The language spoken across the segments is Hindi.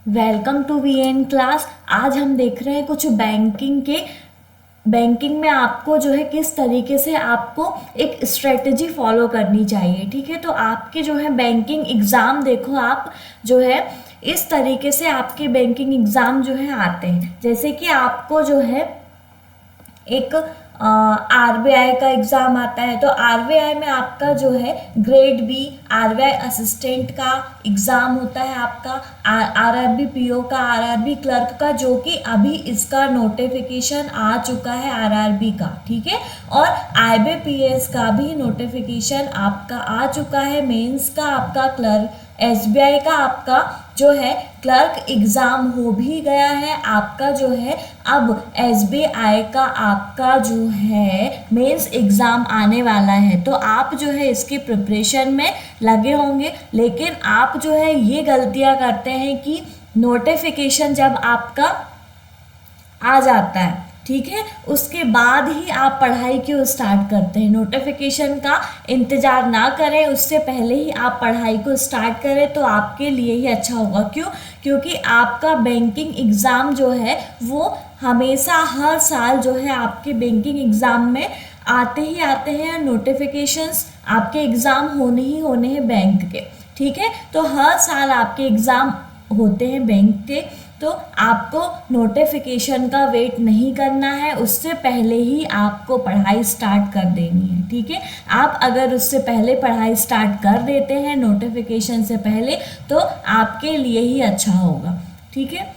Welcome to VN class. आज हम देख रहे हैं कुछ बैंकिंग में आपको जो है किस तरीके से आपको एक स्ट्रेटजी फॉलो करनी चाहिए। ठीक है, तो आपके जो है बैंकिंग एग्ज़ाम देखो, आप जो है इस तरीके से आपके बैंकिंग एग्ज़ाम जो है आते हैं। जैसे कि आपको जो है एक आरबीआई का एग्ज़ाम आता है, तो आरबीआई में आपका जो है ग्रेड बी आरबीआई असिस्टेंट का एग्ज़ाम होता है, आपका आरआरबी पीओ का, आरआरबी क्लर्क का, जो कि अभी इसका नोटिफिकेशन आ चुका है आरआरबी का। ठीक है, और आईबीपीएस का भी नोटिफिकेशन आपका आ चुका है, मेंस का आपका, क्लर्क एसबीआई का आपका जो है क्लर्क एग्ज़ाम हो भी गया है आपका जो है। अब एसबीआई का आपका जो है मेंस एग्ज़ाम आने वाला है, तो आप जो है इसकी प्रिपरेशन में लगे होंगे। लेकिन आप जो है ये गलतियां करते हैं कि नोटिफिकेशन जब आपका आ जाता है, ठीक है, उसके बाद ही आप पढ़ाई क्यों स्टार्ट करते हैं। नोटिफिकेशन का इंतज़ार ना करें, उससे पहले ही आप पढ़ाई को स्टार्ट करें तो आपके लिए ही अच्छा होगा। क्यों? क्योंकि आपका बैंकिंग एग्ज़ाम जो है वो हमेशा हर साल जो है आपके बैंकिंग एग्ज़ाम में आते ही आते हैं नोटिफिकेशंस। आपके एग्ज़ाम होने ही होने हैं बैंक के। ठीक है, तो हर साल आपके एग्ज़ाम होते हैं बैंक के, तो आपको नोटिफिकेशन का वेट नहीं करना है, उससे पहले ही आपको पढ़ाई स्टार्ट कर देनी है। ठीक है, आप अगर उससे पहले पढ़ाई स्टार्ट कर देते हैं नोटिफिकेशन से पहले, तो आपके लिए ही अच्छा होगा। ठीक है,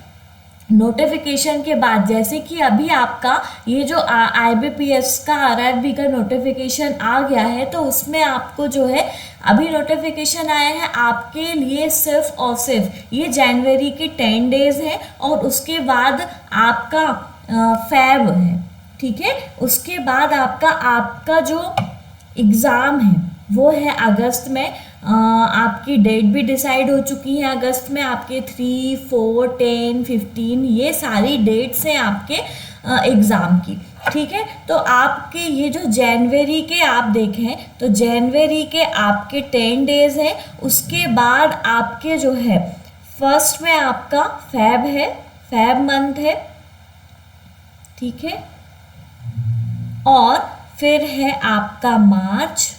नोटिफिकेशन के बाद जैसे कि अभी आपका ये जो आईबीपीएस का आरआरबी का नोटिफिकेशन आ गया है, तो उसमें आपको जो है अभी नोटिफिकेशन आया है आपके लिए सिर्फ और सिर्फ ये जनवरी के 10 डेज़ है, और उसके बाद आपका फैब है। ठीक है, उसके बाद आपका जो एग्ज़ाम है वो है अगस्त में। आपकी डेट भी डिसाइड हो चुकी है अगस्त में, आपके 3, 4, 10, 15 ये सारी डेट्स हैं आपके एग्ज़ाम की। ठीक है, तो आपके ये जो जनवरी के आप देखें तो जनवरी के आपके 10 डेज़ हैं, उसके बाद आपके जो है फर्स्ट में आपका फैब है, फैब मंथ है। ठीक है, और फिर है आपका मार्च,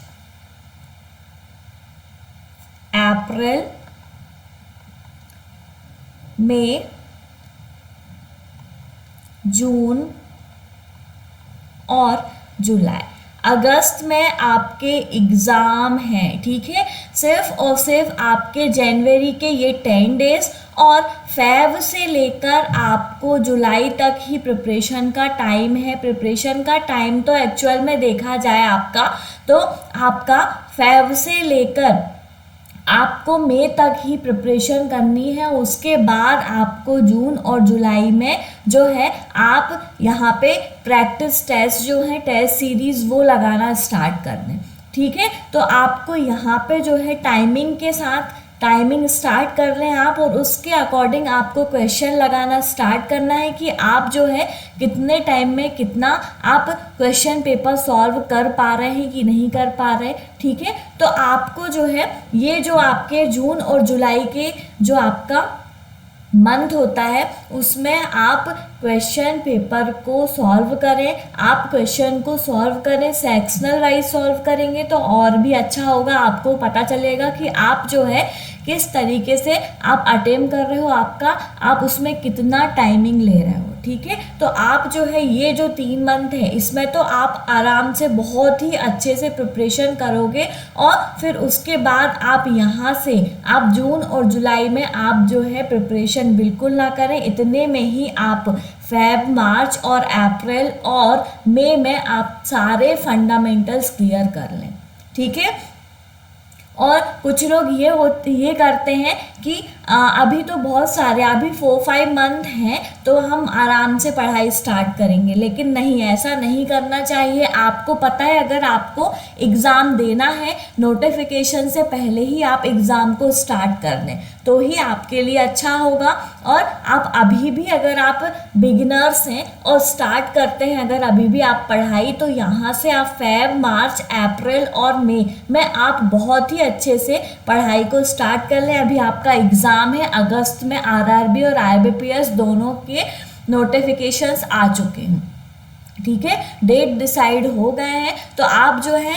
अप्रैल, मई, जून और जुलाई। अगस्त में आपके एग्ज़ाम हैं। ठीक है, सिर्फ और सिर्फ आपके जनवरी के ये 10 डेज़ और फेब से लेकर आपको जुलाई तक ही प्रिपरेशन का टाइम है। प्रिपरेशन का टाइम तो एक्चुअल में देखा जाए आपका, तो आपका फेब से लेकर आपको मई तक ही प्रिपरेशन करनी है। उसके बाद आपको जून और जुलाई में जो है आप यहाँ पे प्रैक्टिस टेस्ट जो है, टेस्ट सीरीज़ वो लगाना स्टार्ट कर दें। ठीक है, तो आपको यहाँ पे जो है टाइमिंग के साथ टाइमिंग स्टार्ट कर लें आप, और उसके अकॉर्डिंग आपको क्वेश्चन लगाना स्टार्ट करना है कि आप जो है कितने टाइम में कितना आप क्वेश्चन पेपर सॉल्व कर पा रहे हैं कि नहीं कर पा रहे। ठीक है, तो आपको जो है ये जो आपके जून और जुलाई के जो आपका मंथ होता है उसमें आप क्वेश्चन पेपर को सॉल्व करें। आप क्वेश्चन को सॉल्व करें, सेक्शनल वाइज सॉल्व करेंगे तो और भी अच्छा होगा। आपको पता चलेगा कि आप जो है किस तरीके से आप अटेम्प्ट कर रहे हो, आप उसमें कितना टाइमिंग ले रहे हो। ठीक है, तो आप जो है ये जो 3 मंथ है इसमें तो आप आराम से बहुत ही अच्छे से प्रिपरेशन करोगे, और फिर उसके बाद आप यहाँ से आप जून और जुलाई में आप जो है प्रिपरेशन बिल्कुल ना करें। इतने में ही आप फेब, मार्च और अप्रैल और मई में आप सारे फंडामेंटल्स क्लियर कर लें। ठीक है, और कुछ लोग ये करते हैं कि अभी तो बहुत सारे अभी 4-5 मंथ हैं तो हम आराम से पढ़ाई स्टार्ट करेंगे, लेकिन नहीं, ऐसा नहीं करना चाहिए। आपको पता है अगर आपको एग्ज़ाम देना है, नोटिफिकेशन से पहले ही आप एग्ज़ाम को स्टार्ट कर दें तो ही आपके लिए अच्छा होगा। और आप अभी भी अगर आप बिगिनर्स हैं और स्टार्ट करते हैं अगर अभी भी आप पढ़ाई, तो यहाँ से आप फेब, मार्च, अप्रैल और मई में आप बहुत ही अच्छे से पढ़ाई को स्टार्ट कर लें। अभी आपका एग्ज़ाम एग्ज़ाम है अगस्त में, आरआरबी और आईबीपीएस दोनों के नोटिफिकेशंस आ चुके हैं, ठीक है, डेट डिसाइड हो गए हैं। तो आप जो है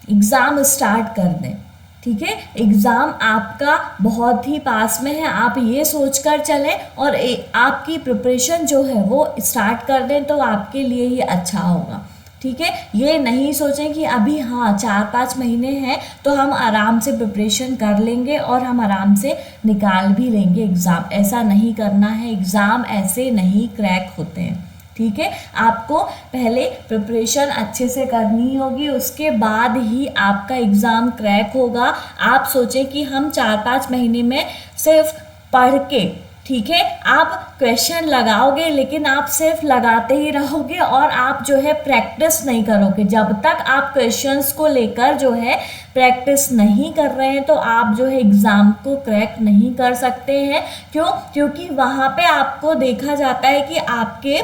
एग्ज़ाम स्टार्ट कर दें, ठीक है। एग्ज़ाम आपका बहुत ही पास में है, आप ये सोचकर चलें और आपकी प्रिपरेशन जो है वो स्टार्ट कर दें तो आपके लिए ही अच्छा होगा, ठीक है। ये नहीं सोचें कि अभी हाँ 4-5 महीने हैं तो हम आराम से प्रिपरेशन कर लेंगे और हम आराम से निकाल भी लेंगे एग्ज़ाम, ऐसा नहीं करना है। एग्ज़ाम ऐसे नहीं क्रैक होते हैं, ठीक है। आपको पहले प्रिपरेशन अच्छे से करनी होगी, उसके बाद ही आपका एग्ज़ाम क्रैक होगा। आप सोचें कि हम 4-5 महीने में सिर्फ पढ़ के, ठीक है, आप क्वेश्चन लगाओगे लेकिन आप सिर्फ लगाते ही रहोगे और आप जो है प्रैक्टिस नहीं करोगे। जब तक आप क्वेश्चंस को लेकर जो है प्रैक्टिस नहीं कर रहे हैं तो आप जो है एग्ज़ाम को क्रैक नहीं कर सकते हैं। क्यों? क्योंकि वहाँ पे आपको देखा जाता है कि आपके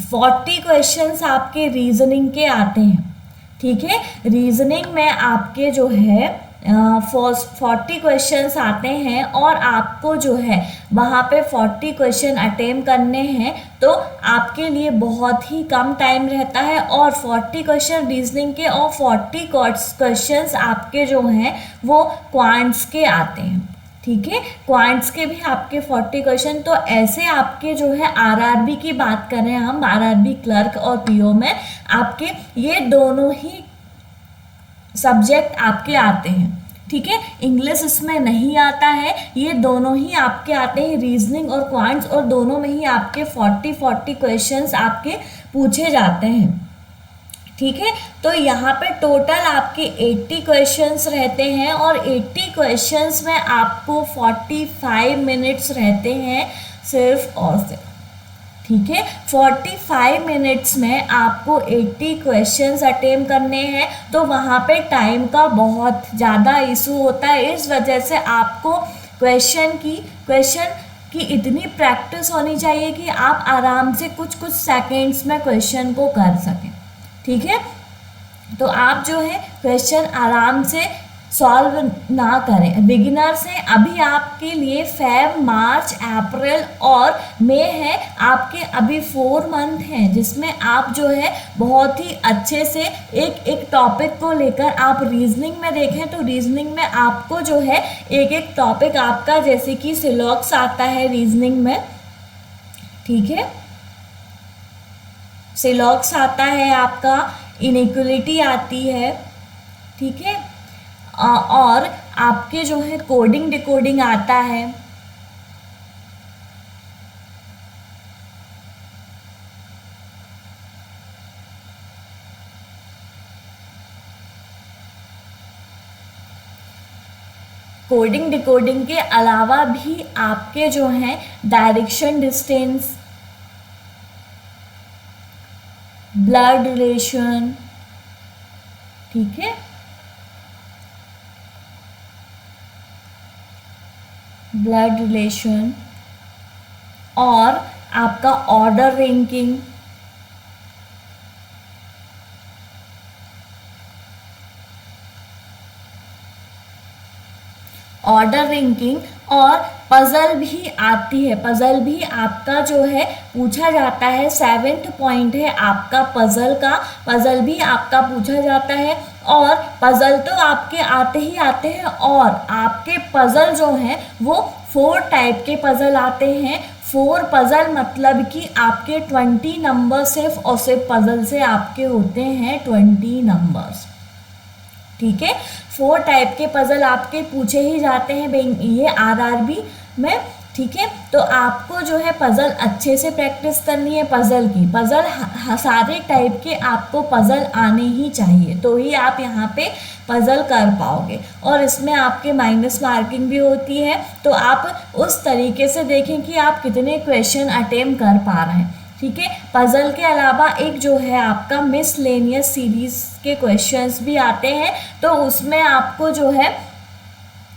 40 क्वेश्चंस आपके रीजनिंग के आते हैं, ठीक है। रीजनिंग में आपके जो है 40 क्वेश्चंस आते हैं और आपको जो है वहाँ पे 40 क्वेश्चन अटेम्प्ट करने हैं तो आपके लिए बहुत ही कम टाइम रहता है। और 40 क्वेश्चन रीजनिंग के और 40 क्वेश्चंस आपके जो हैं वो क्वांट्स के आते हैं, ठीक है। क्वांट्स के भी आपके 40 क्वेश्चन। तो ऐसे आपके जो है आरआरबी की बात करें हम, आरआरबी क्लर्क और पीओ में आपके ये दोनों ही सब्जेक्ट आपके आते हैं, ठीक है। इंग्लिश इसमें नहीं आता है, ये दोनों ही आपके आते हैं, रीजनिंग और क्वांट्स, और दोनों में ही आपके 40 क्वेश्चंस आपके पूछे जाते हैं, ठीक है। तो यहाँ पे टोटल आपके 80 क्वेश्चंस रहते हैं और 80 क्वेश्चंस में आपको 45 मिनट्स रहते हैं सिर्फ और सिर्फ, ठीक है। 45 मिनट्स में आपको 80 क्वेश्चंस अटेम्प्ट करने हैं तो वहाँ पे टाइम का बहुत ज़्यादा इशू होता है। इस वजह से आपको क्वेश्चन की इतनी प्रैक्टिस होनी चाहिए कि आप आराम से कुछ सेकेंड्स में क्वेश्चन को कर सकें, ठीक है। तो आप जो है क्वेश्चन आराम से सॉल्व ना करें। बिगिनर्स हैं, अभी आपके लिए फेब, मार्च, अप्रैल और मई है, आपके अभी 4 मंथ हैं जिसमें आप जो है बहुत ही अच्छे से एक टॉपिक को लेकर आप रीजनिंग में देखें तो रीजनिंग में आपको जो है एक टॉपिक आपका, जैसे कि सिलॉक्स आता है रीजनिंग में, ठीक है, सिलॉक्स आता है आपका, इनइक्वलिटी आती है, ठीक है, और आपके जो है कोडिंग डिकोडिंग आता है, कोडिंग डिकोडिंग के अलावा भी आपके जो हैं डायरेक्शन डिस्टेंस, ब्लड रिलेशन, ठीक है, ब्लड रिलेशन और आपका ऑर्डर रैंकिंग, ऑर्डर रैंकिंग और पजल भी आती है। पजल भी आपका जो है पूछा जाता है, 7th पॉइंट है आपका पजल का, पजल भी आपका पूछा जाता है। और पजल तो आपके आते ही आते हैं और आपके पजल जो हैं वो 4 टाइप के पजल आते हैं। 4 पजल मतलब कि आपके 20 नंबर सिर्फ और सिर्फ पजल से आपके होते हैं 20 नंबर्स, ठीक है। 4 टाइप के पजल आपके पूछे ही जाते हैं ये आरआरबी में, ठीक है। तो आपको जो है पजल अच्छे से प्रैक्टिस करनी है, पजल की, पजल सारे टाइप के आपको पजल आने ही चाहिए तो ही आप यहाँ पे पजल कर पाओगे। और इसमें आपके माइनस मार्किंग भी होती है, तो आप उस तरीके से देखें कि आप कितने क्वेश्चन अटेम्प्ट कर पा रहे हैं, ठीक है। पजल के अलावा एक जो है आपका मिसलेनियस सीरीज के क्वेश्चंस भी आते हैं, तो उसमें आपको जो है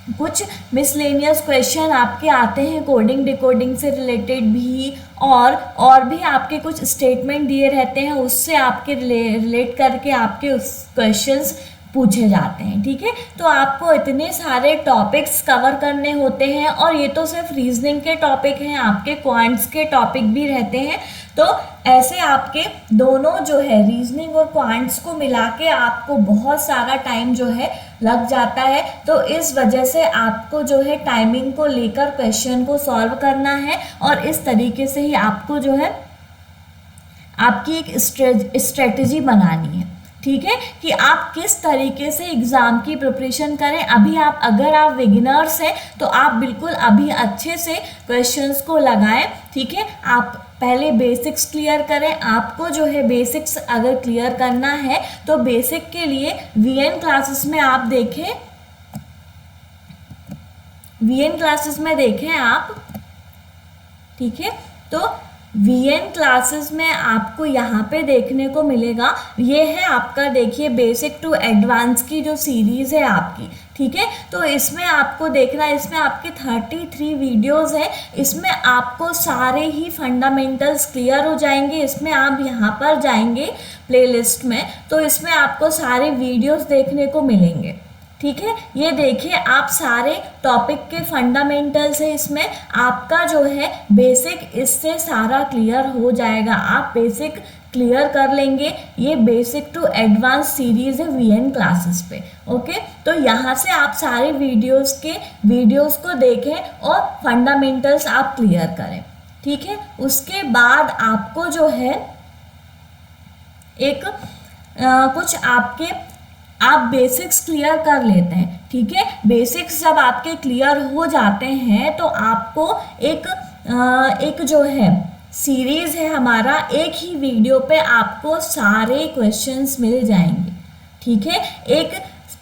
कुछ मिसलेनियस क्वेश्चन आपके आते हैं कोडिंग डिकोडिंग से रिलेटेड भी, और भी आपके कुछ स्टेटमेंट दिए रहते हैं, उससे आपके रिलेट करके आपके उस क्वेश्चंस पूछे जाते हैं। ठीक है, तो आपको इतने सारे टॉपिक्स कवर करने होते हैं और ये तो सिर्फ रीजनिंग के टॉपिक हैं, आपके क्वांट्स के टॉपिक भी रहते हैं। तो ऐसे आपके दोनों जो है रीजनिंग और क्वांट्स को मिला के आपको बहुत सारा टाइम जो है लग जाता है। तो इस वजह से आपको जो है टाइमिंग को लेकर क्वेश्चन को सॉल्व करना है और इस तरीके से ही आपको जो है आपकी एक स्ट्रेटजी बनानी है। ठीक है, कि आप किस तरीके से एग्ज़ाम की प्रिपरेशन करें। अभी आप अगर आप बिगिनर्स हैं तो आप बिल्कुल अभी अच्छे से क्वेश्चंस को लगाएं। ठीक है, आप पहले बेसिक्स क्लियर करें। आपको जो है बेसिक्स अगर क्लियर करना है तो बेसिक के लिए वीएन क्लासेस में आप देखें, वीएन क्लासेस में देखें आप। ठीक है, तो वीएन क्लासेस में आपको यहाँ पे देखने को मिलेगा, ये है आपका, देखिए बेसिक टू एडवांस की जो सीरीज़ है आपकी। ठीक है, तो इसमें आपको देखना है, इसमें आपके 33 वीडियोस हैं, इसमें आपको सारे ही फंडामेंटल्स क्लियर हो जाएंगे। इसमें आप यहाँ पर जाएंगे प्लेलिस्ट में तो इसमें आपको सारे वीडियोस देखने को मिलेंगे। ठीक है, ये देखिए आप सारे टॉपिक के फंडामेंटल्स है, इसमें आपका जो है बेसिक इससे सारा क्लियर हो जाएगा। आप बेसिक क्लियर कर लेंगे। ये बेसिक टू एडवांस सीरीज है वीएन क्लासेस पे। ओके, तो यहाँ से आप सारे वीडियोस को देखें और फंडामेंटल्स आप क्लियर करें। ठीक है, उसके बाद आपको जो है एक कुछ आपके आप बेसिक्स क्लियर कर लेते हैं। ठीक है, बेसिक्स जब आपके क्लियर हो जाते हैं तो आपको एक जो है सीरीज है हमारा, एक ही वीडियो पे आपको सारे क्वेश्चंस मिल जाएंगे। ठीक है, एक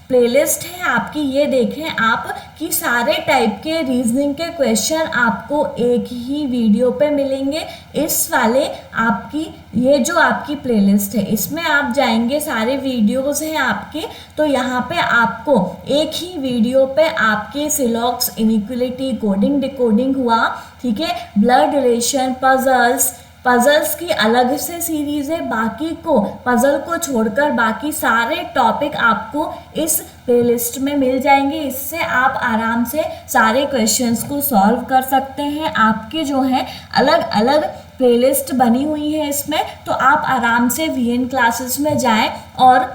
प्लेलिस्ट है आपकी, ये देखें आप कि सारे टाइप के रीजनिंग के क्वेश्चन आपको एक ही वीडियो पे मिलेंगे। इस वाले आपकी ये जो आपकी प्लेलिस्ट है इसमें आप जाएंगे, सारे वीडियोस हैं आपके, तो यहाँ पे आपको एक ही वीडियो पे आपके सिलॉक्स, इनइक्वलिटी, कोडिंग डिकोडिंग हुआ, ठीक है, ब्लड रिलेशन, पजल्स की अलग से सीरीज है, बाकी को पजल को छोड़कर बाकी सारे टॉपिक आपको इस प्लेलिस्ट में मिल जाएंगे। इससे आप आराम से सारे क्वेश्चंस को सॉल्व कर सकते हैं। आपके जो है अलग अलग प्लेलिस्ट बनी हुई है इसमें, तो आप आराम से वीएन क्लासेस में जाएं और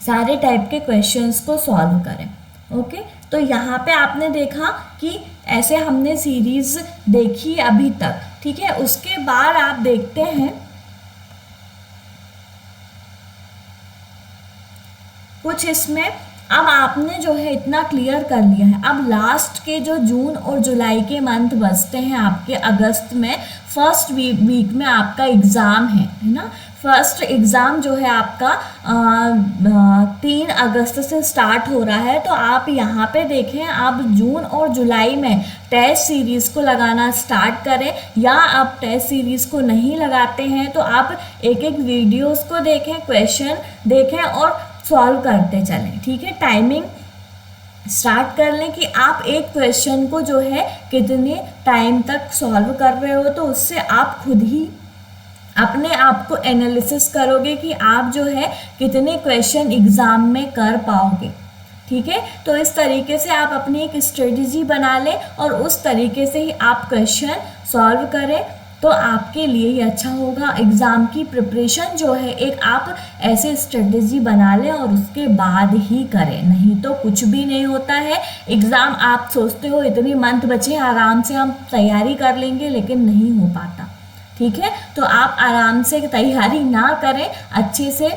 सारे टाइप के क्वेश्चंस को सॉल्व करें। ओके, तो यहाँ पे आपने देखा कि ऐसे हमने सीरीज देखी अभी तक। ठीक है, उसके बाद आप देखते हैं कुछ इसमें, अब आपने जो है इतना क्लियर कर लिया है। अब लास्ट के जो जून और जुलाई के मंथ बचते हैं आपके, अगस्त में फर्स्ट वीक में आपका एग्ज़ाम है ना। फर्स्ट एग्ज़ाम जो है आपका 3 अगस्त से स्टार्ट हो रहा है। तो आप यहाँ पे देखें, आप जून और जुलाई में टेस्ट सीरीज़ को लगाना स्टार्ट करें, या आप टेस्ट सीरीज़ को नहीं लगाते हैं तो आप एक एक वीडियोस को देखें, क्वेश्चन देखें और सॉल्व करते चलें। ठीक है, टाइमिंग स्टार्ट कर लें कि आप एक क्वेश्चन को जो है कितने टाइम तक सॉल्व कर रहे हो, तो उससे आप खुद ही अपने आप को एनालिसिस करोगे कि आप जो है कितने क्वेश्चन एग्ज़ाम में कर पाओगे। ठीक है, तो इस तरीके से आप अपनी एक स्ट्रेटजी बना लें और उस तरीके से ही आप क्वेश्चन सॉल्व करें तो आपके लिए ही अच्छा होगा। एग्ज़ाम की प्रिपरेशन जो है एक आप ऐसे स्ट्रेटजी बना लें और उसके बाद ही करें, नहीं तो कुछ भी नहीं होता है। एग्ज़ाम आप सोचते हो इतनी मंथ बचे आराम से हम तैयारी कर लेंगे, लेकिन नहीं हो पाता। ठीक है, तो आप आराम से तैयारी ना करें, अच्छे से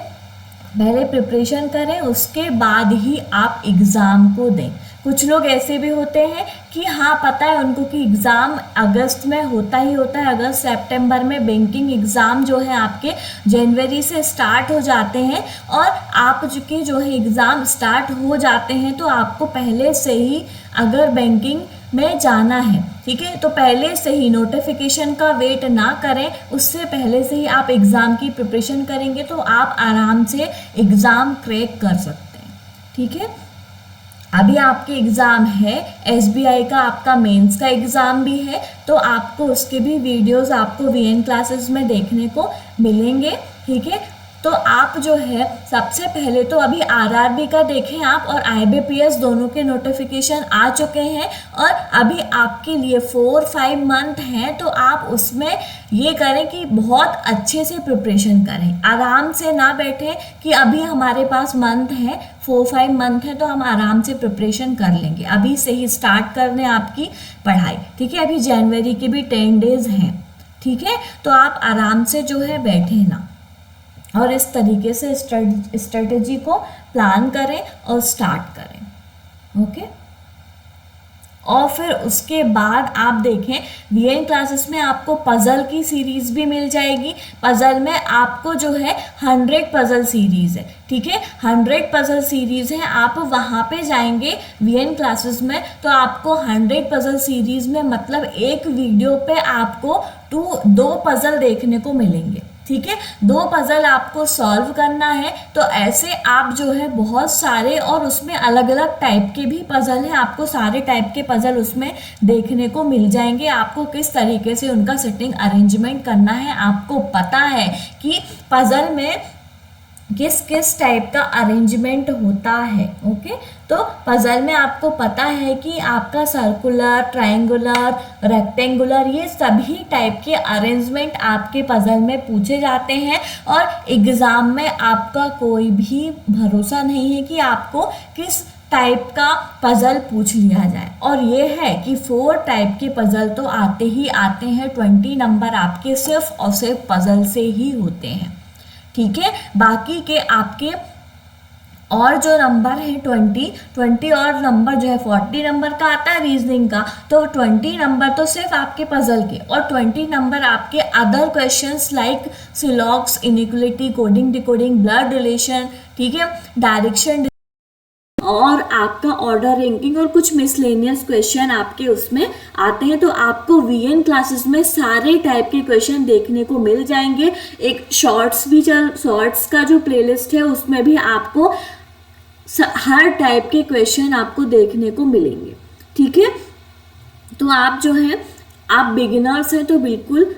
पहले प्रिपरेशन करें, उसके बाद ही आप एग्ज़ाम को दें। कुछ लोग ऐसे भी होते हैं कि हाँ पता है उनको कि एग्ज़ाम अगस्त में होता ही होता है, अगस्त सितंबर में बैंकिंग एग्ज़ाम जो है आपके जनवरी से स्टार्ट हो जाते हैं, और आपके जो है एग्ज़ाम स्टार्ट हो जाते हैं तो आपको पहले से ही अगर बैंकिंग में जाना है, ठीक है, तो पहले से ही नोटिफिकेशन का वेट ना करें, उससे पहले से ही आप एग्ज़ाम की प्रिपरेशन करेंगे तो आप आराम से एग्ज़ाम क्रैक कर सकते हैं। ठीक है, अभी आपके एग्ज़ाम है, एसबीआई का आपका मेंस का एग्ज़ाम भी है, तो आपको उसके भी वीडियोस आपको वीएन क्लासेस में देखने को मिलेंगे। ठीक है, तो तो आप जो है सबसे पहले तो अभी आरआरबी का देखें आप, और आईबीपीएस दोनों के नोटिफिकेशन आ चुके हैं और अभी आपके लिए 4-5 मंथ हैं, तो आप उसमें ये करें कि बहुत अच्छे से प्रिपरेशन करें, आराम से ना बैठें कि अभी हमारे पास मंथ है 4-5 मंथ है तो हम आराम से प्रिपरेशन कर लेंगे। अभी से ही स्टार्ट कर दें आपकी पढ़ाई, ठीक है। अभी जनवरी के भी 10 डेज हैं, ठीक है। तो आप आराम से जो है बैठे ना और इस तरीके से स्ट्रेटजी को प्लान करें और स्टार्ट करें, ओके। और फिर उसके बाद आप देखें वीएन क्लासेस में आपको पज़ल की सीरीज़ भी मिल जाएगी। पज़ल में आपको जो है 100 पज़ल सीरीज़ है, ठीक है। 100 पज़ल सीरीज़ है, आप वहाँ पे जाएंगे वीएन क्लासेस में तो आपको 100 पज़ल सीरीज़ में मतलब एक वीडियो पे आपको 2 पज़ल देखने को मिलेंगे, ठीक है। 2 पज़ल आपको सॉल्व करना है, तो ऐसे आप जो है बहुत सारे, और उसमें अलग अलग टाइप के भी पज़ल हैं, आपको सारे टाइप के पज़ल उसमें देखने को मिल जाएंगे। आपको किस तरीके से उनका सेटिंग अरेंजमेंट करना है आपको पता है कि पज़ल में किस किस टाइप का अरेंजमेंट होता है, ओके। तो पज़ल में आपको पता है कि आपका सर्कुलर, ट्रायंगुलर, रेक्टेंगुलर, ये सभी टाइप के अरेंजमेंट आपके पज़ल में पूछे जाते हैं और एग्ज़ाम में आपका कोई भी भरोसा नहीं है कि आपको किस टाइप का पज़ल पूछ लिया जाए। और ये है कि 4 टाइप के पज़ल तो आते ही आते हैं, 20 नंबर आपके सिर्फ और सिर्फ पज़ल से ही होते हैं, ठीक है। बाकी के आपके और जो नंबर है 20 और नंबर जो है 40 नंबर का आता है रीजनिंग का, तो 20 नंबर तो सिर्फ आपके पज़ल के और 20 नंबर आपके other questions like syllogisms, inequality, coding, decoding, blood relation, ठीक है, डायरेक्शन और आपका ऑर्डर रैंकिंग और कुछ मिसलेनियस क्वेश्चन आपके उसमें आते हैं। तो आपको वीएन क्लासेस में सारे टाइप के क्वेश्चन देखने को मिल जाएंगे। एक शॉर्ट्स का जो प्लेलिस्ट है उसमें भी आपको हर टाइप के क्वेश्चन आपको देखने को मिलेंगे, ठीक है। तो आप जो है आप बिगिनर्स हैं तो बिल्कुल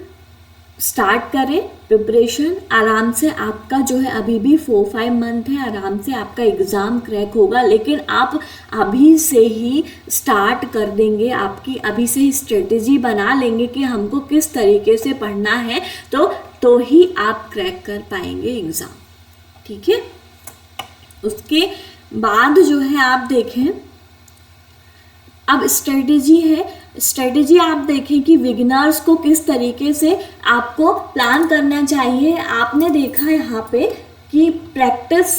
स्टार्ट करें प्रिपरेशन आराम से। आपका जो है अभी भी 4-5 मंथ है, आराम से आपका एग्ज़ाम क्रैक होगा, लेकिन आप अभी से ही स्टार्ट कर देंगे, आपकी अभी से ही स्ट्रेटेजी बना लेंगे कि हमको किस तरीके से पढ़ना है, तो ही आप क्रैक कर पाएंगे एग्ज़ाम, ठीक है। उसके बाद जो है आप देखें अब स्ट्रेटेजी आप देखें कि बिगिनर्स को किस तरीके से आपको प्लान करना चाहिए। आपने देखा यहाँ पे कि प्रैक्टिस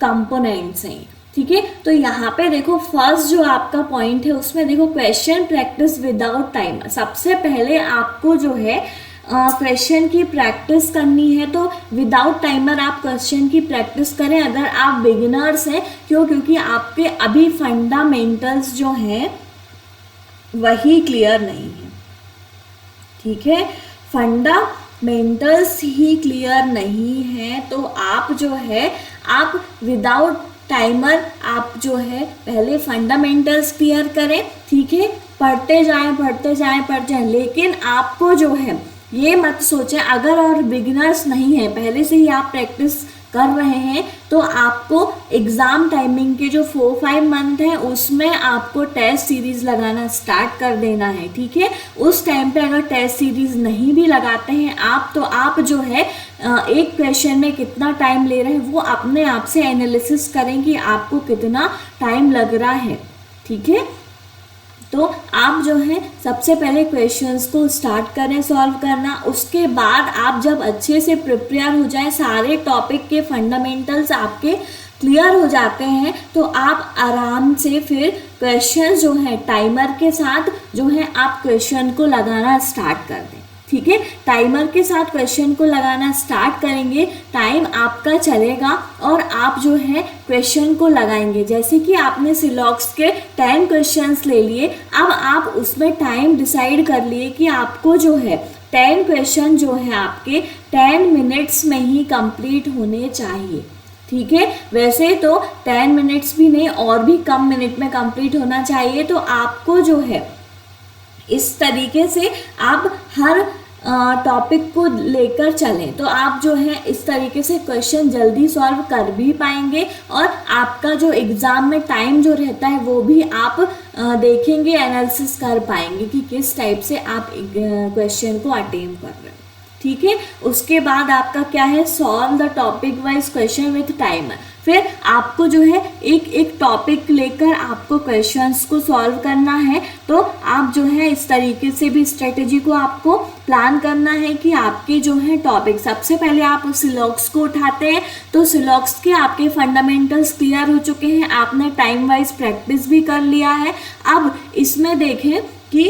कंपोनेंट्स हैं, ठीक है। तो यहाँ पे देखो फर्स्ट जो आपका पॉइंट है उसमें देखो क्वेश्चन प्रैक्टिस विदाउट टाइमर। सबसे पहले आपको जो है क्वेश्चन की प्रैक्टिस करनी है, तो विदाउट टाइमर आप क्वेश्चन की प्रैक्टिस करें अगर आप बिगिनर्स हैं। क्योंकि आपके अभी फंडामेंटल्स जो हैं वही क्लियर नहीं है, ठीक है। फंडामेंटल्स ही क्लियर नहीं है, तो आप जो है आप विदाउट टाइमर आप जो है पहले फंडामेंटल्स क्लियर करें, ठीक है। पढ़ते जाएं, लेकिन आपको जो है ये मत सोचें अगर और बिगिनर्स नहीं है, पहले से ही आप प्रैक्टिस कर रहे हैं, तो आपको एग्ज़ाम टाइमिंग के जो 4-5 मंथ हैं उसमें आपको टेस्ट सीरीज़ लगाना स्टार्ट कर देना है, ठीक है। उस टाइम पे अगर टेस्ट सीरीज़ नहीं भी लगाते हैं आप, तो आप जो है एक क्वेश्चन में कितना टाइम ले रहे हैं वो अपने आप से एनालिसिस करें कि आपको कितना टाइम लग रहा है, ठीक है। तो आप जो है सबसे पहले क्वेश्चंस को स्टार्ट करें सॉल्व करना। उसके बाद आप जब अच्छे से प्रिपेयर हो जाएं, सारे टॉपिक के फंडामेंटल्स आपके क्लियर हो जाते हैं, तो आप आराम से फिर क्वेश्चन जो है टाइमर के साथ जो है आप क्वेश्चन को लगाना स्टार्ट कर दें, ठीक है। टाइमर के साथ क्वेश्चन को लगाना स्टार्ट करेंगे, टाइम आपका चलेगा और आप जो है क्वेश्चन को लगाएंगे। जैसे कि आपने सिलॉग्स के 10 क्वेश्चंस ले लिए, अब आप उसमें टाइम डिसाइड कर लिए कि आपको जो है 10 क्वेश्चन जो है आपके 10 मिनट्स में ही कंप्लीट होने चाहिए, ठीक है। वैसे तो 10 मिनट्स भी नहीं और भी कम मिनट में कंप्लीट होना चाहिए। तो आपको जो है इस तरीके से आप हर टॉपिक को लेकर चलें तो आप जो है इस तरीके से क्वेश्चन जल्दी सॉल्व कर भी पाएंगे और आपका जो एग्ज़ाम में टाइम जो रहता है वो भी आप देखेंगे, एनालिसिस कर पाएंगे कि किस टाइप से आप क्वेश्चन को अटेम्प्ट कर रहे हो। ठीक है, उसके बाद आपका क्या है, solve the topic wise question with timer. फिर आपको जो है एक एक टॉपिक लेकर आपको क्वेश्चंस को सॉल्व करना है। तो आप जो है इस तरीके से भी स्ट्रेटेजी को आपको प्लान करना है कि आपके जो है टॉपिक, सबसे पहले आप सिलॉक्स को उठाते हैं तो सिलॉक्स के आपके फंडामेंटल्स क्लियर हो चुके हैं, आपने टाइम वाइज प्रैक्टिस भी कर लिया है। अब इसमें देखें कि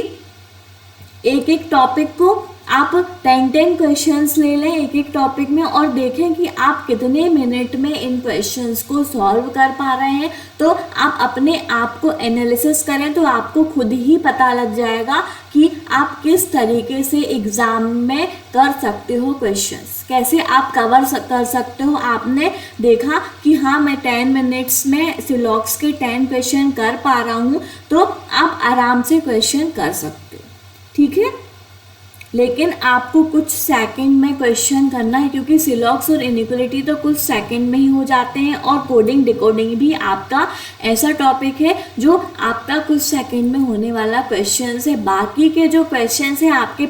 एक एक टॉपिक को आप 10 क्वेश्चंस ले लें एक एक टॉपिक में और देखें कि आप कितने मिनट में इन क्वेश्चंस को सॉल्व कर पा रहे हैं। तो आप अपने आप को एनालिसिस करें तो आपको खुद ही पता लग जाएगा कि आप किस तरीके से एग्ज़ाम में कर सकते हो क्वेश्चंस, कैसे आप कवर कर सकते हो। आपने देखा कि हाँ मैं 10 मिनट्स में सिलॉक्स के 10 क्वेश्चन कर पा रहा हूँ, तो आप आराम से क्वेश्चन कर सकते हो। ठीक है, लेकिन आपको कुछ सेकंड में क्वेश्चन करना है क्योंकि सिलॉक्स और इनइक्वालिटी तो कुछ सेकंड में ही हो जाते हैं और कोडिंग डिकोडिंग भी आपका ऐसा टॉपिक है जो आपका कुछ सेकंड में होने वाला क्वेश्चन है। बाकी के जो क्वेश्चन है आपके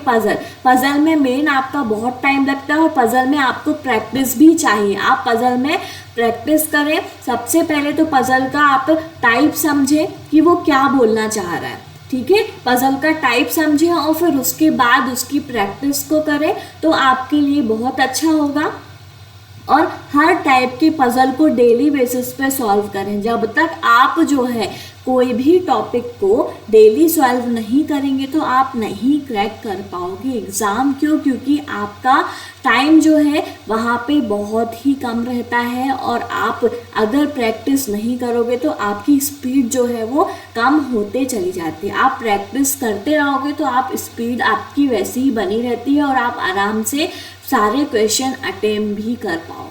पजल में मेन आपका बहुत टाइम लगता है और पजल में आपको प्रैक्टिस भी चाहिए। आप पजल में प्रैक्टिस करें, सबसे पहले तो पजल का आप टाइप समझें कि वो क्या बोलना चाह रहा है। ठीक है, पजल का टाइप समझें और फिर उसके बाद उसकी प्रैक्टिस को करें तो आपके लिए बहुत अच्छा होगा। और हर टाइप के पजल को डेली बेसिस पे सॉल्व करें। जब तक आप जो है कोई भी टॉपिक को डेली सॉल्व नहीं करेंगे तो आप नहीं क्रैक कर पाओगे एग्ज़ाम। क्योंकि आपका टाइम जो है वहाँ पे बहुत ही कम रहता है और आप अगर प्रैक्टिस नहीं करोगे तो आपकी स्पीड जो है वो कम होते चली जाती है। आप प्रैक्टिस करते रहोगे तो आप स्पीड आपकी वैसी ही बनी रहती है और आप आराम से सारे क्वेश्चन अटेम्प्ट भी कर पाओगे।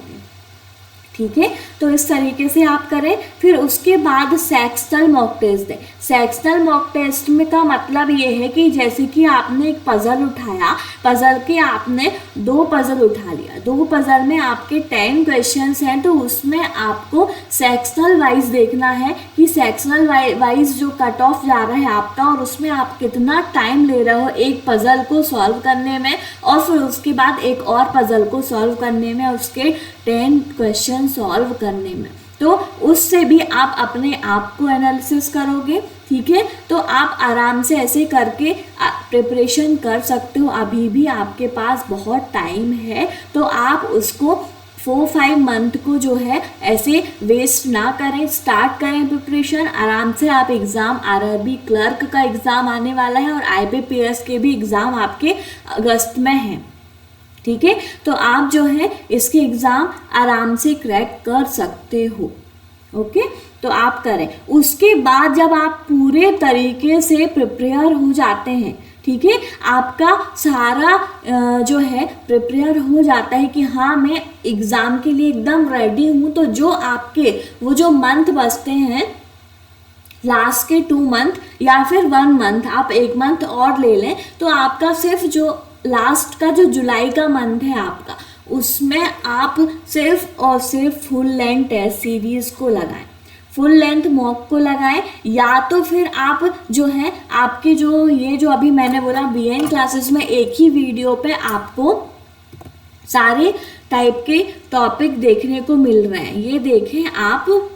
ठीक है, तो इस तरीके से आप करें। फिर उसके बाद सेक्शनल मॉक टेस्ट दें। सेक्शनल मॉक टेस्ट में का मतलब ये है कि जैसे कि आपने एक पजल उठाया, पजल के आपने 2 पजल उठा लिया, 2 पजल में आपके 10 क्वेश्चंस हैं तो उसमें आपको सेक्शनल वाइज देखना है कि सेक्शनल वाइज जो कट ऑफ जा रहा है आपका और उसमें आप कितना टाइम ले रहे हो एक पजल को सॉल्व करने में और फिर उसके बाद एक और पजल को सॉल्व करने में, उसके 10 क्वेश्चन सॉल्व करने में। तो उससे भी आप अपने आप को एनालिसिस करोगे। ठीक है, तो आप आराम से ऐसे करके प्रिपरेशन कर सकते हो। अभी भी आपके पास बहुत टाइम है तो आप उसको 4-5 मंथ को जो है ऐसे वेस्ट ना करें, स्टार्ट करें प्रिपरेशन आराम से। आप एग्ज़ाम आरआरबी क्लर्क का एग्ज़ाम आने वाला है और आईबीपीएस के भी एग्ज़ाम आपके अगस्त में हैं। ठीक है, तो आप जो है इसके एग्ज़ाम आराम से क्रैक कर सकते हो। ओके, तो आप करें। उसके बाद जब आप पूरे तरीके से प्रिपेयर हो जाते हैं, ठीक है, आपका सारा जो है प्रिपेयर हो जाता है कि हाँ मैं एग्ज़ाम के लिए एकदम रेडी हूँ, तो जो आपके वो जो मंथ बचते हैं लास्ट के 2 मंथ या फिर 1 मंथ, आप 1 मंथ और ले लें तो आपका सिर्फ जो लास्ट का जो जुलाई का मंथ है आपका, उसमें आप सिर्फ और सिर्फ फुल लेंथ टेस्ट सीरीज़ को लगाएं, फुल लेंथ मॉक को लगाएं। या तो फिर आप जो है आपके जो ये जो अभी मैंने बोला बीएन क्लासेस में एक ही वीडियो पे आपको सारे टाइप के टॉपिक देखने को मिल रहे हैं। ये देखें, आप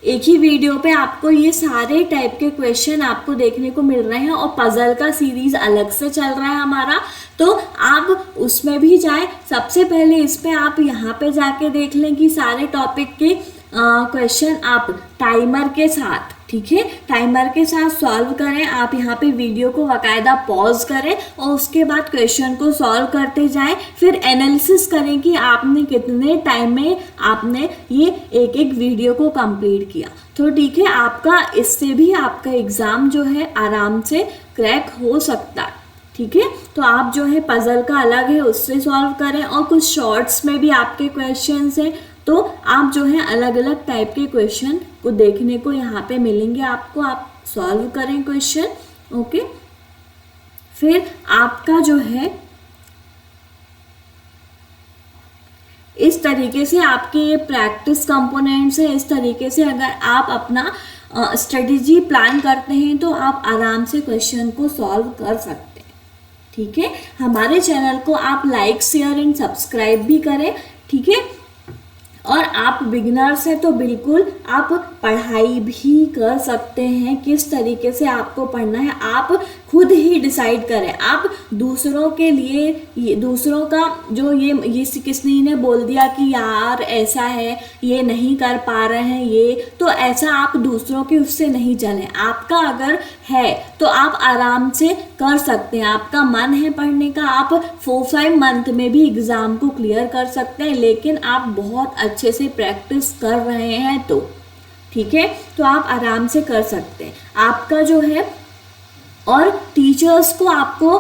एक ही वीडियो पे आपको ये सारे टाइप के क्वेश्चन आपको देखने को मिल रहे हैं और पजल का सीरीज अलग से चल रहा है हमारा, तो आप उसमें भी जाएं। सबसे पहले इस पे आप यहाँ पे जाके देख लें कि सारे टॉपिक के क्वेश्चन आप टाइमर के साथ, ठीक है, टाइमर के साथ सॉल्व करें। आप यहाँ पे वीडियो को बाकायदा पॉज करें और उसके बाद क्वेश्चन को सॉल्व करते जाएं। फिर एनालिसिस करें कि आपने कितने टाइम में आपने ये एक एक वीडियो को कंप्लीट किया। तो ठीक है, आपका इससे भी आपका एग्ज़ाम जो है आराम से क्रैक हो सकता है। ठीक है, तो आप जो है पजल का अलग है उससे सॉल्व करें और कुछ शॉर्ट्स में भी आपके क्वेश्चंस हैं, तो आप जो है अलग अलग टाइप के क्वेश्चन को देखने को यहाँ पे मिलेंगे आपको, आप सॉल्व करें क्वेश्चन। ओके, फिर आपका जो है इस तरीके से आपके ये प्रैक्टिस कंपोनेंट्स है। इस तरीके से अगर आप अपना स्ट्रेटेजी प्लान करते हैं तो आप आराम से क्वेश्चन को सॉल्व कर सकते हैं। ठीक है, हमारे चैनल को आप लाइक शेयर एंड सब्सक्राइब भी करें। ठीक है, और आप बिगिनर्स हैं तो बिल्कुल आप पढ़ाई भी कर सकते हैं। किस तरीके से आपको पढ़ना है आप खुद ही डिसाइड करें। आप दूसरों के लिए दूसरों का जो ये किसी ने बोल दिया कि यार ऐसा है, ये नहीं कर पा रहे हैं, ये तो ऐसा आप दूसरों के उससे नहीं चलें। आपका अगर है तो आप आराम से कर सकते हैं। आपका मन है पढ़ने का, आप 4-5 मंथ में भी एग्ज़ाम को क्लियर कर सकते हैं, लेकिन आप बहुत अच्छे से प्रैक्टिस कर रहे हैं तो ठीक है, तो आप आराम से कर सकते हैं। आपका जो है और टीचर्स को आपको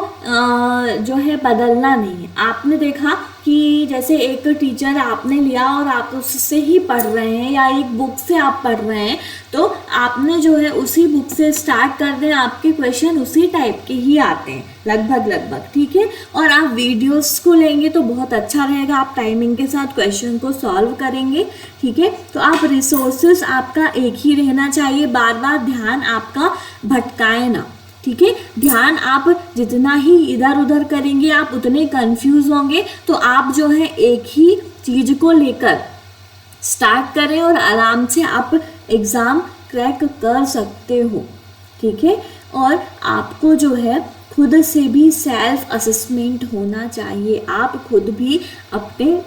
जो है बदलना नहीं है। आपने देखा कि जैसे एक टीचर आपने लिया और आप उससे ही पढ़ रहे हैं या एक बुक से आप पढ़ रहे हैं, तो आपने जो है उसी बुक से स्टार्ट कर दें, आपके क्वेश्चन उसी टाइप के ही आते हैं लगभग। ठीक है, और आप वीडियोस को लेंगे तो बहुत अच्छा रहेगा, आप टाइमिंग के साथ क्वेश्चन को सॉल्व करेंगे। ठीक है, तो आप रिसोर्सेस आपका एक ही रहना चाहिए, बार बार ध्यान आपका भटकाए ना। ठीक है, ध्यान आप जितना ही इधर उधर करेंगे आप उतने कंफ्यूज होंगे। तो आप जो है एक ही चीज को लेकर स्टार्ट करें और आराम से आप एग्ज़ाम क्रैक कर सकते हो। ठीक है, और आपको जो है खुद से भी सेल्फ असेसमेंट होना चाहिए। आप खुद भी अपने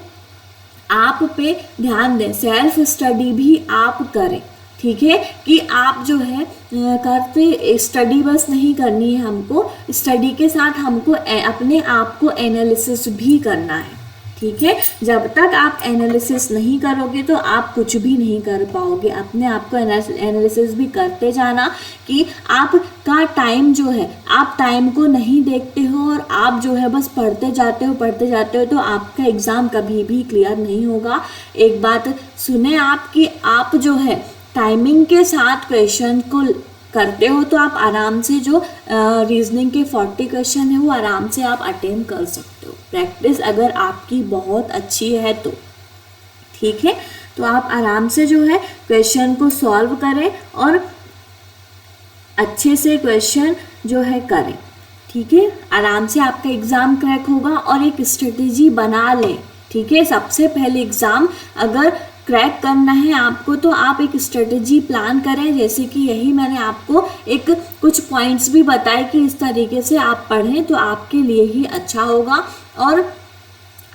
आप पे ध्यान दें, सेल्फ स्टडी भी आप करें। ठीक है, कि आप जो है करते स्टडी बस नहीं करनी है, हमको स्टडी के साथ हमको अपने आप को एनालिसिस भी करना है। ठीक है, जब तक आप एनालिसिस नहीं करोगे तो आप कुछ भी नहीं कर पाओगे। अपने आप को एनालिसिस भी करते जाना कि आपका टाइम जो है, आप टाइम को नहीं देखते हो और आप जो है बस पढ़ते जाते हो तो आपका एग्ज़ाम कभी भी क्लियर नहीं होगा। एक बात सुने आप कि आप जो है टाइमिंग के साथ क्वेश्चन को करते हो तो आप आराम से जो रीजनिंग के 40 क्वेश्चन है वो आराम से आप अटेम्प्ट कर सकते हो। प्रैक्टिस अगर आपकी बहुत अच्छी है तो ठीक है, तो आप आराम से जो है क्वेश्चन को सॉल्व करें और अच्छे से क्वेश्चन जो है करें। ठीक है, आराम से आपका एग्ज़ाम क्रैक होगा और एक स्ट्रेटेजी बना लें। ठीक है, सबसे पहले एग्ज़ाम अगर क्रैक करना है आपको तो आप एक स्ट्रेटेजी प्लान करें। जैसे कि यही मैंने आपको एक कुछ पॉइंट्स भी बताए कि इस तरीके से आप पढ़ें तो आपके लिए ही अच्छा होगा। और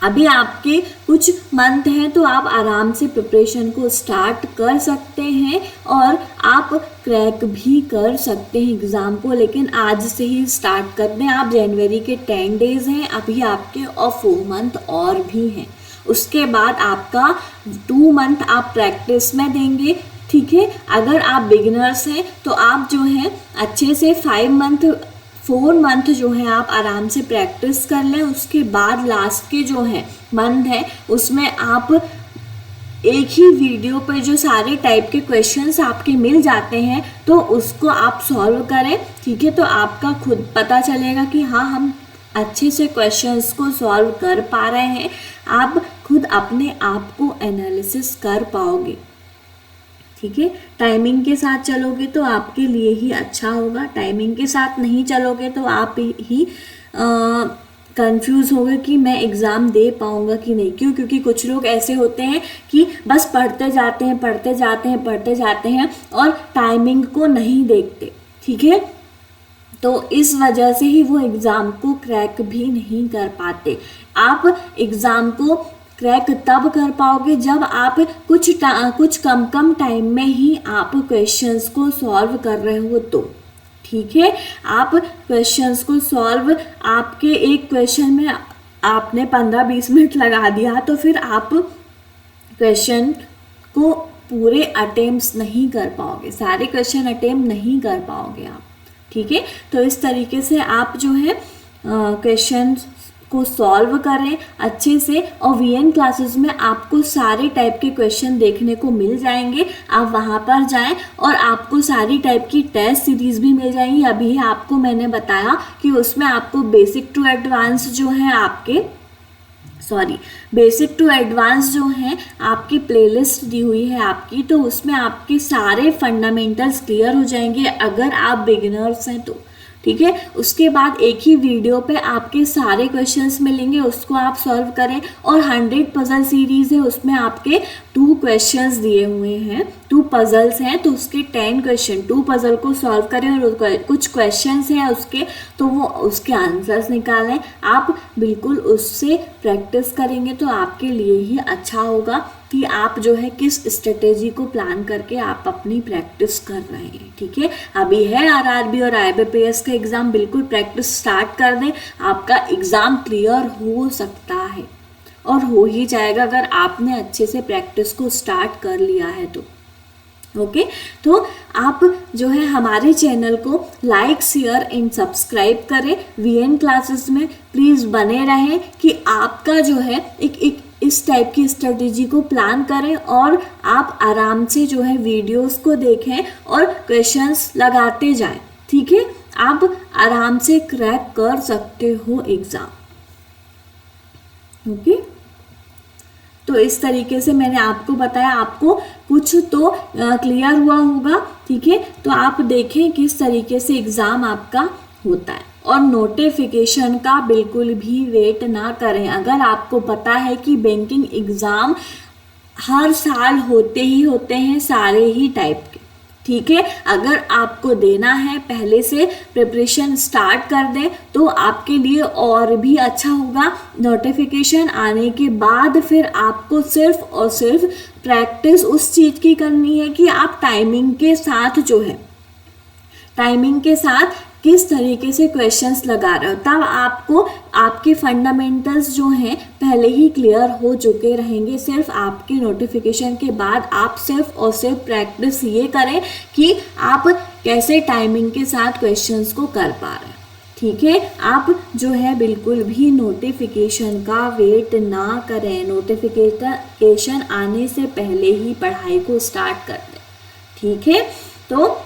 अभी आपके कुछ मंथ हैं तो आप आराम से प्रिपरेशन को स्टार्ट कर सकते हैं और आप क्रैक भी कर सकते हैं एग्ज़ाम को, लेकिन आज से ही स्टार्ट कर दें। आप जनवरी के 10 डेज़ हैं अभी आपके और 4 मंथ और भी हैं। उसके बाद आपका 2 मंथ आप प्रैक्टिस में देंगे। ठीक है, अगर आप बिगिनर्स हैं तो आप जो है अच्छे से 4 मंथ जो है आप आराम से प्रैक्टिस कर लें। उसके बाद लास्ट के जो है मंथ है उसमें आप एक ही वीडियो पर जो सारे टाइप के क्वेश्चंस आपके मिल जाते हैं तो उसको आप सॉल्व करें। ठीक है, तो आपका खुद पता चलेगा कि हाँ हम अच्छे से क्वेश्चंस को सॉल्व कर पा रहे हैं। आप खुद अपने आप को एनालिसिस कर पाओगे। ठीक है, टाइमिंग के साथ चलोगे तो आपके लिए ही अच्छा होगा। टाइमिंग के साथ नहीं चलोगे तो आप ही कंफ्यूज होगे कि मैं एग्ज़ाम दे पाऊँगा कि नहीं। क्यों? क्योंकि कुछ लोग ऐसे होते हैं कि बस पढ़ते जाते हैं और टाइमिंग को नहीं देखते। ठीक है, तो इस वजह से ही वो एग्ज़ाम को क्रैक भी नहीं कर पाते। आप एग्ज़ाम को क्रैक तब कर पाओगे जब आप कुछ कम टाइम में ही आप क्वेश्चंस को सॉल्व कर रहे हो तो। ठीक है, आप क्वेश्चंस को सॉल्व आपके एक क्वेश्चन में आपने 15-20 मिनट लगा दिया तो फिर आप क्वेश्चन को पूरे अटेम्प्ट्स नहीं कर पाओगे, सारे क्वेश्चन अटेम्प्ट नहीं कर पाओगे आप। ठीक है, तो इस तरीके से आप जो है क्वेश्चन को सॉल्व करें अच्छे से। और वीएन क्लासेस में आपको सारे टाइप के क्वेश्चन देखने को मिल जाएंगे। आप वहां पर जाएं और आपको सारी टाइप की टेस्ट सीरीज भी मिल जाएंगी। अभी आपको मैंने बताया कि उसमें आपको बेसिक टू एडवांस जो है आपके बेसिक टू एडवांस जो है आपकी प्लेलिस्ट दी हुई है आपकी, तो उसमें आपके सारे फंडामेंटल्स क्लियर हो जाएंगे अगर आप बिगिनर्स हैं तो, ठीक है। उसके बाद एक ही वीडियो पे आपके सारे क्वेश्चंस मिलेंगे, उसको आप सॉल्व करें। और 100 पजल सीरीज है, उसमें आपके 2 क्वेश्चंस दिए हुए हैं, 2 पजल्स हैं, तो उसके 10 क्वेश्चन 2 पजल को सॉल्व करें और कुछ क्वेश्चंस हैं उसके, तो वो उसके आंसर्स निकालें। आप बिल्कुल उससे प्रैक्टिस करेंगे तो आपके लिए ही अच्छा होगा कि आप जो है किस स्ट्रेटेजी को प्लान करके आप अपनी प्रैक्टिस कर रहे हैं, ठीक है। अभी है आरआरबी और आईबीपीएस का एग्ज़ाम, बिल्कुल प्रैक्टिस स्टार्ट कर दें, आपका एग्ज़ाम क्लियर हो सकता है और हो ही जाएगा अगर आपने अच्छे से प्रैक्टिस को स्टार्ट कर लिया है तो, ओके। तो आप जो है हमारे चैनल को लाइक शेयर एंड सब्सक्राइब करें, वीएन क्लासेस में प्लीज़ बने रहें कि आपका जो है एक इस टाइप की स्ट्रेटेजी को प्लान करें और आप आराम से जो है वीडियोस को देखें और क्वेश्चंस लगाते जाएं, ठीक है। आप आराम से क्रैक कर सकते हो एग्ज़ाम, ओके। तो इस तरीके से मैंने आपको बताया, आपको कुछ तो क्लियर हुआ होगा, ठीक है। तो आप देखें किस तरीके से एग्ज़ाम आपका होता है और नोटिफिकेशन का बिल्कुल भी वेट ना करें। अगर आपको पता है कि बैंकिंग एग्ज़ाम हर साल होते ही होते हैं सारे ही टाइप के, ठीक है, अगर आपको देना है पहले से प्रिपरेशन स्टार्ट कर दें तो आपके लिए और भी अच्छा होगा। नोटिफिकेशन आने के बाद फिर आपको सिर्फ और सिर्फ प्रैक्टिस उस चीज़ की करनी है कि आप टाइमिंग के साथ जो है टाइमिंग के साथ किस तरीके से क्वेश्चंस लगा रहे हो, तब आपको आपके फंडामेंटल्स जो हैं पहले ही क्लियर हो चुके रहेंगे। सिर्फ आपके नोटिफिकेशन के बाद आप सिर्फ और सिर्फ प्रैक्टिस ये करें कि आप कैसे टाइमिंग के साथ क्वेश्चंस को कर पा रहे हैं, ठीक है। आप जो है बिल्कुल भी नोटिफिकेशन का वेट ना करें, नोटिफिकेशन आने से पहले ही पढ़ाई को स्टार्ट कर दें, ठीक है। तो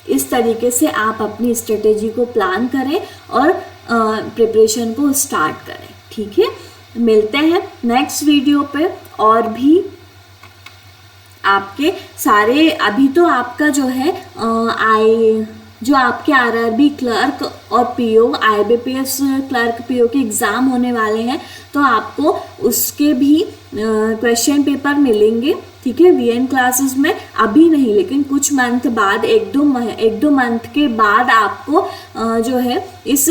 इस तरीके से आप अपनी स्ट्रेटेजी को प्लान करें और प्रिपरेशन को स्टार्ट करें, ठीक है। मिलते हैं नेक्स्ट वीडियो पे और भी आपके सारे, अभी तो आपका जो है जो आपके आरआरबी क्लर्क और पीओ आईबीपीएस क्लर्क पीओ के एग्ज़ाम होने वाले हैं, तो आपको उसके भी क्वेश्चन पेपर मिलेंगे, ठीक है, वीएन क्लासेस में। अभी नहीं, लेकिन कुछ मंथ बाद, एक दो मंथ के बाद आपको जो है इस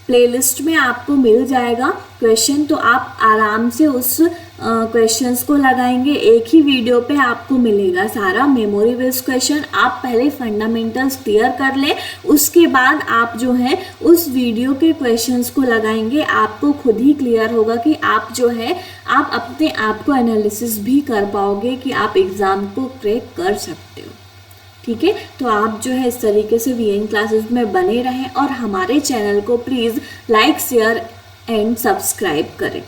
प्लेलिस्ट में आपको मिल जाएगा क्वेश्चन, तो आप आराम से उस क्वेश्चंस को लगाएंगे। एक ही वीडियो पे आपको मिलेगा सारा मेमोरी बेस्ड क्वेश्चन। आप पहले फंडामेंटल्स क्लियर कर लें, उसके बाद आप जो है उस वीडियो के क्वेश्चंस को लगाएंगे। आपको खुद ही क्लियर होगा कि आप जो है आप अपने आप को एनालिसिस भी कर पाओगे कि आप एग्ज़ाम को क्रैक कर सकते हो, ठीक है। तो आप जो है इस तरीके से वीएन क्लासेस में बने रहें और हमारे चैनल को please like share and subscribe करें।